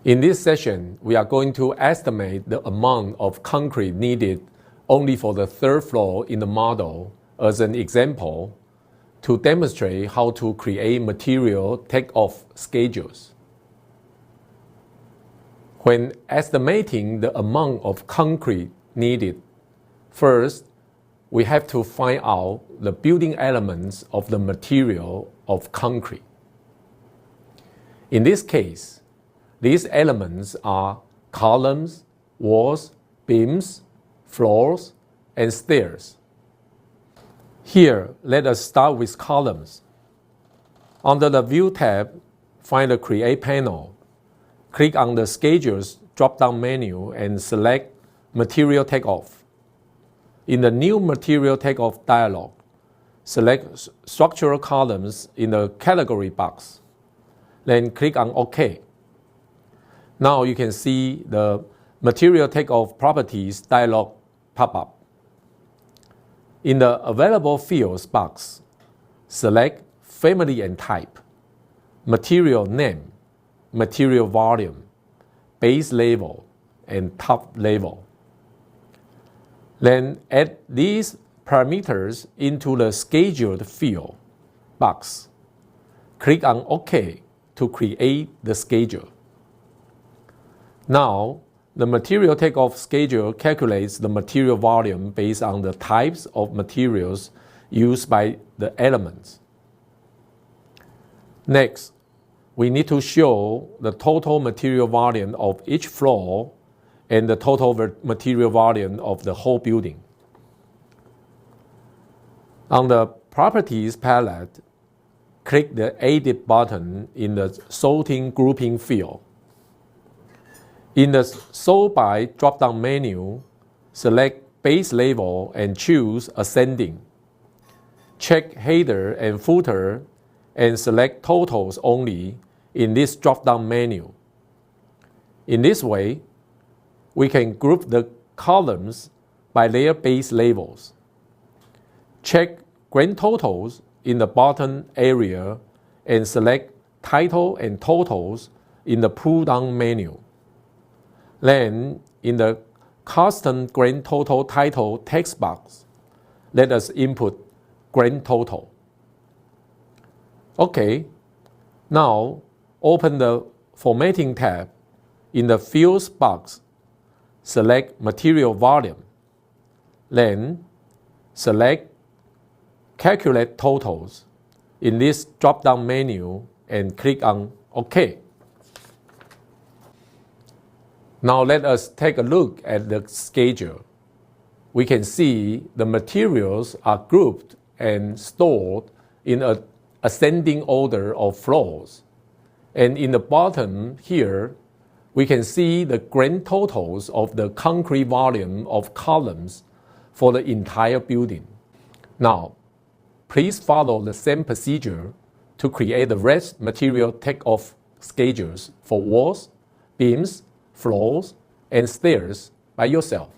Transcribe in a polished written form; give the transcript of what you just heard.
In this session, we are going to estimate the amount of concrete needed only for the third floor in the model as an example to demonstrate how to create material takeoff schedules. When estimating the amount of concrete needed, first, we have to find out the building elements of the material of concrete. In this case, these elements are columns, walls, beams, floors, and stairs. Here, let us start with columns. Under the View tab, find the Create panel. Click on the Schedules drop-down menu and select Material Takeoff. In the New Material Takeoff dialog, select Structural Columns in the Category box. Then click on OK. Now you can see the Material Takeoff Properties dialog pop up. In the Available Fields box, select Family and Type, Material Name, Material Volume, Base Level, and Top Level. Then add these parameters into the Scheduled field box. Click on OK to create the schedule. Now, the material takeoff schedule calculates the material volume based on the types of materials used by the elements. Next, we need to show the total material volume of each floor and the total material volume of the whole building. On the Properties palette, click the Edit button in the Sorting Grouping field. In the Sort By drop-down menu, select Base Level and choose Ascending. Check Header and Footer and select Totals only in this drop-down menu. In this way, we can group the columns by their base levels. Check Grand Totals in the bottom area and select Title and Totals in the pull-down menu. Then, in the Custom Grand Total Title text box, let us input Grand Total. OK. Now, open the Formatting tab. In the Fields box, select Material Volume. Then, select Calculate Totals in this drop-down menu and click on OK. Now let us take a look at the schedule. We can see the materials are grouped and stored in an ascending order of floors. And in the bottom here, we can see the grand totals of the concrete volume of columns for the entire building. Now, please follow the same procedure to create the rest material takeoff schedules for walls, beams, floors, and stairs by yourself.